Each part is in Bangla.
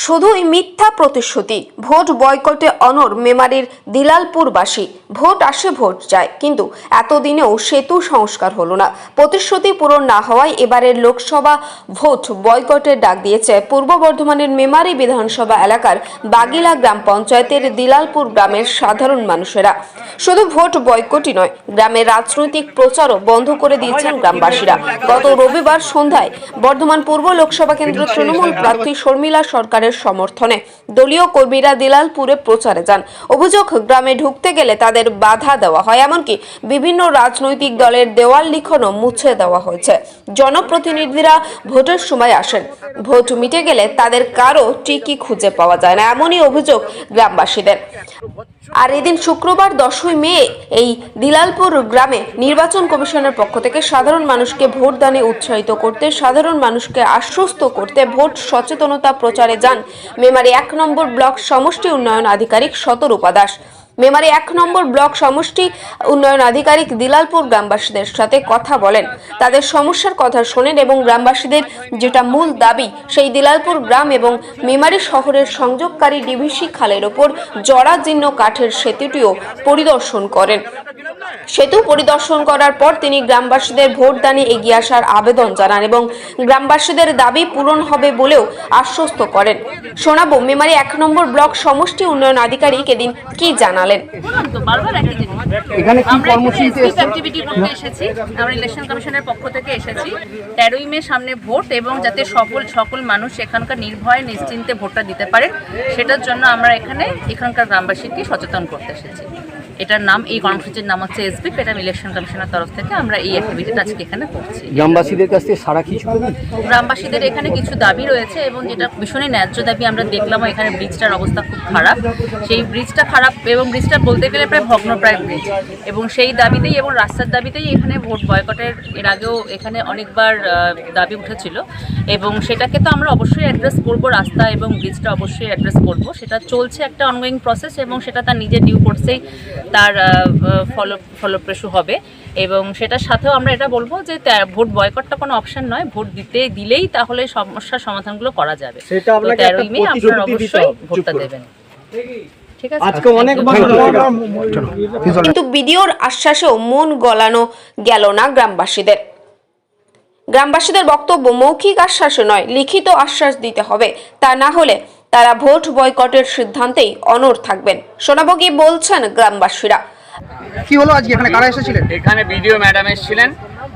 শুধুই মিথ্যা প্রতিশ্রুতি। ভোট বয়কটে অনড় মেমারির দিলালপুরবাসী। ভোট আসে ভোট যায়, কিন্তু এতদিনেও সেতু সংস্কার হলো না। প্রতিশ্রুতি পূরণ না হওয়ায় এবারের লোকসভা ভোট বয়কটের ডাক দিয়েছে পূর্ব বর্ধমানের মেমারি বিধানসভা এলাকার বাগিলা গ্রাম পঞ্চায়েতের দিলালপুর গ্রামের সাধারণ মানুষেরা। শুধু ভোট বয়কটই নয়, গ্রামের রাজনৈতিক প্রচারও বন্ধ করে দিয়েছেন গ্রামবাসীরা। গত রবিবার সন্ধ্যায় বর্ধমান পূর্ব লোকসভা কেন্দ্র তৃণমূল প্রার্থী শর্মিলা সরকারের সমর্থনে দলীয় কর্মীরা দিলালপুরে প্রচারে যান। অভিযোগ, গ্রামে ঢুকতে গেলে তাদের বাধা দেওয়া হয়, এমনকি বিভিন্ন রাজনৈতিক দলের দেওয়াল লিখনও মুছে দেওয়া হয়েছে। জনপ্রতিনিধিরা ভোটের সময় আসেন, ভোট মিটে গেলে তাদের কারো টিকি খুঁজে পাওয়া যায় না, এমনই অভিযোগ গ্রামবাসীদের। আর এদিন শুক্রবার 10ই মে এই দিলালপুর গ্রামে নির্বাচন কমিশনের পক্ষ থেকে সাধারণ মানুষকে ভোটদানে উৎসাহিত করতে, সাধারণ মানুষকে আশ্বস্ত করতে ভোট সচেতনতা প্রচারে যান মেমারি 1 নম্বর ব্লক সমষ্টি উন্নয়ন আধিকারিক শতরূপা দাস। মেমারি 1 নম্বর ব্লক সমষ্টি উন্নয়ন আধিকারিক দিলালপুর গ্রামবাসীদের সাথে কথা বলেন, তাদের সমস্যার কথা শোনেন এবং গ্রামবাসীদের যেটা মূল দাবি সেই দিলালপুর গ্রাম এবং মেমারি শহরের সংযোগকারী ডিভিসি খালের ওপর জরাজীর্ণ কাঠের সেতুটিও পরিদর্শন করেন। সেতু পরিদর্শন করার পর তিনি গ্রামবাসীদের ভোটদানে এগিয়ে আসার আবেদন জানান এবং গ্রামবাসীদের দাবি পূরণ হবে বলেও আশ্বস্ত করেন। শোনাবো মেমারি 1 নম্বর ব্লক সমষ্টি উন্নয়ন আধিকারিক এদিন কি জানালেন। এখানে কি কর্মসূচিতে অ্যাক্টিভিটি করতে এসেছি, আমরা ইলেকশন কমিশনের পক্ষ থেকে এসেছি। 13ই মে সামনে ভোট এবং যাতে সকল মানুষ এখানকার নির্ভয়ে নিশ্চিন্তে ভোটটা দিতে পারে, সেটার জন্য আমরা এখানকার গ্রামবাসীকে সচেতন করতে এসেছি। এটার নাম, এই কর্মসূচির নাম হচ্ছে এসবি। এটা ইলেকশন কমিশনের তরফ থেকে আমরা এই অ্যাক্টিভিটিটা আজকে এখানে করছি। গ্রামবাসীদের কাছ থেকে সারা কিছু গ্রামবাসীদের এখানে কিছু দাবি রয়েছে এবং যেটা ভীষণই ন্যায্য দাবি। আমরা দেখলাম এখানে ব্রিজটার অবস্থা খুব খারাপ, সেই ব্রিজটা খারাপ এবং ব্রিজটা বলতে গেলে প্রায় ভগ্নপ্রায় ব্রিজ, এবং সেই দাবিতেই এবং রাস্তার দাবিতেই এখানে ভোট বয়কটের এর আগেও এখানে অনেকবার দাবি উঠেছিল এবং সেটাকে তো আমরা অবশ্যই অ্যাড্রেস করব। রাস্তা এবং ব্রিজটা অবশ্যই অ্যাড্রেস করব, সেটা চলছে একটা অনগোয়িং প্রসেস এবং সেটা তার নিজের ডিউ কোর্সেই তার ফলপ্রসূ হবে। এবং সেটার সাথেও আমরা এটা বলবো যে ভোট বয়কটটা কোনো অপশন নয়, ভোট দিলেই তাহলে সমস্যার সমাধানগুলো করা যাবে। 13ই মে আপনারা অবশ্যই ভোটটা দেবেন। কিন্তু ভিডিওর আশ্বাসেও মন গলানো গেল না গ্রামবাসীদের। গ্রামবাসীদের বক্তব্য, মৌখিক আশ্বাসে নয়, লিখিত আশ্বাস দিতে হবে, তা না হলে তারা ভোট বয়কটের সিদ্ধান্তেই অনড় থাকবেন। শোনাবো কি বলছেন গ্রামবাসীরা। কি হলো আজকে, এখানে কারা এসেছিলেন? এখানে বিডিও ম্যাডাম এসেছিলেন,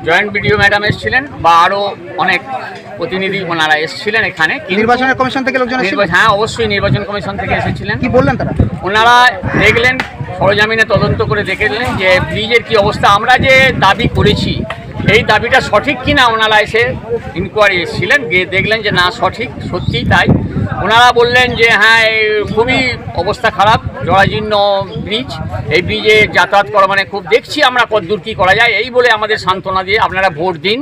জয়েন্ট বিডিও ম্যাডাম এসেছিলেন, বা আরও অনেক প্রতিনিধি ওনারা এসেছিলেন এখানে। নির্বাচনের কমিশন থেকে লোকজন এসেছিলেন? হ্যাঁ, অবশ্যই নির্বাচন কমিশন থেকে এসেছিলেন। কি বললেন তারা? ওনারা দেখলেন, সরজমিনে তদন্ত করে দেখলেন যে ব্রিজের কি অবস্থা। আমরা যে দাবি করেছি এই দাবিটা সঠিক কিনা ওনারা এসে ইনকোয়ারি এসেছিলেন, গিয়ে দেখলেন যে না, সঠিক, সত্যিই তাই। ওনারা বললেন যে হ্যাঁ, খুবই অবস্থা খারাপ, জরাজীর্ণ ব্রিজ, এই ব্রিজে যাতায়াত করা মানে খুব, দেখছি আমরা কতদূর কী করা যায়, এই বলে আমাদের সান্ত্বনা দিয়ে আপনারা ভোট দিন।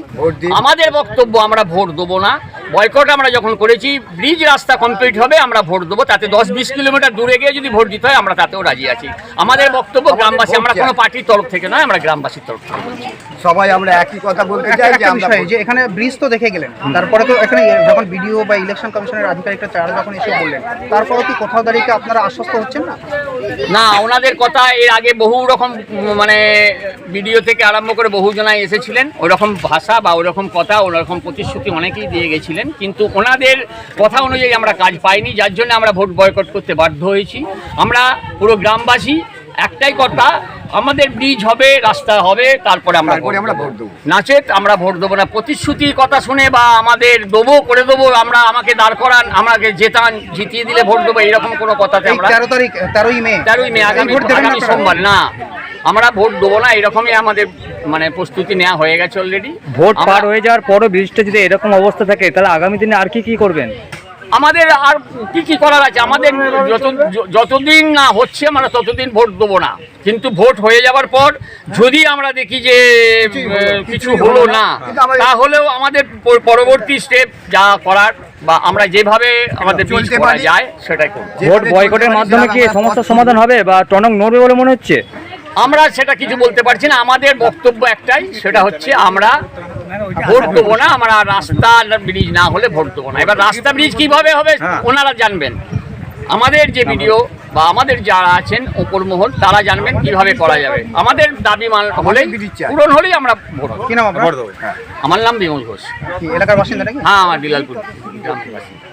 আমাদের বক্তব্য, আমরা ভোট দেবো না। বয়কট আমরা যখন করেছি, ব্রিজ রাস্তা কমপ্লিট হবে আমরা ভোট দেবো, তাতে 10-20 কিলোমিটার দূরে গিয়ে যদি ভোট দিতে হয় আমরা তাতেও রাজি আছি। আমাদের বক্তব্য গ্রামবাসী, আমরা কোনো পার্টির তরফ থেকে নয়, আমরা গ্রামবাসীর তরফ থেকে বলছি। সবাই আমরা একই কথা বলতে চাই যে এখানে ব্রিজ তো দেখে গেলেন, তারপরে তো এখানে যখন বিডিও বা ইলেকশন কমিশনের আধিকারিকরা চারা যখন এসে বললেন, তারপরে কি কোথাও দাঁড়িয়ে আপনারা আশ্বস্ত হচ্ছেন না? না, ওনাদের কথা এর আগে বহু রকম, মানে ভিডিও থেকে আরম্ভ করে বহু জনাই এসেছিলেন, ওরকম ভাষা বা ওরকম কথা, ওরকম প্রতিশ্রুতি অনেকেই দিয়ে গেছিলেন, কিন্তু ওনাদের কথা অনুযায়ী আমরা কাজ পাইনি, যার জন্য আমরা ভোট বয়কট করতে বাধ্য হয়েছি। আমরা পুরো গ্রামবাসী একটাই কথা, আমাদের ব্রিজ হবে, রাস্তা হবে, তারপরে আমরা ভোট দেবো। নাচেত আমরা ভোট দেবো না। প্রতিশ্রুতির কথা শুনে বা আমাদের দেবো করে দেবো, আমাকে দাঁড় করান, আমাকে জেতান, জিতিয়ে দিলে ভোট দেবো, এইরকম কোনো কথাতে আমরা 13ই মে আগামী সোমবার না, আমরা ভোট দেবো না, এরকমই আমাদের মানে প্রস্তুতি নেওয়া হয়ে গেছে অলরেডি। ভোট পার হয়ে যাওয়ার পরও ব্রিজটা যদি এরকম অবস্থা থাকে, তাহলে আগামী দিনে আর কি করবেন? আমাদের আর কি করার আছে, আমাদের যতদিন না হচ্ছে আমরা ততদিন ভোট দেবো না। কিন্তু ভোট হয়ে যাওয়ার পর যদি আমরা দেখি যে কিছু হলো না, তাহলেও আমাদের পরবর্তী স্টেপ যা করার বা আমরা যেভাবে আমাদের করা যায় সেটাই করব। ভোট বয়কটের মাধ্যমে কি সমস্যার সমাধান হবে বা টনক নড়বে বলে মনে হচ্ছে? আমরা সেটা কিছু বলতে পারছি না। আমাদের বক্তব্য একটাই, সেটা হচ্ছে আমরা ভোট দেবো না আমরা, রাস্তা ব্রিজ না হলে ভোট দেবো না। এবার রাস্তা ব্রিজ কিভাবে হবে ওনারা জানবেন, আমাদের যে ভিডিও বা আমাদের যারা আছেন ওপর মহল তারা জানবেন কিভাবে করা যাবে। আমাদের দাবি হলেই পূরণ হলেই আমরা ভোট দেবো। কি নাম আপনার? আমার নাম বিমল ঘোষ। কি এলাকার বাসিন্দা নাকি? হ্যাঁ, আমার দিলালপুর গ্রামের বাসিন্দা।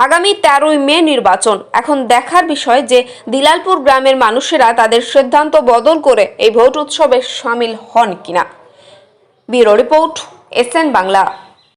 আগামী 13ই মে নির্বাচন। এখন দেখার বিষয় যে দিলালপুর গ্রামের মানুষেরা তাদের সিদ্ধান্ত বদল করে এই ভোট উৎসবে সামিল হন কিনা। Bureau report, SN Bangla.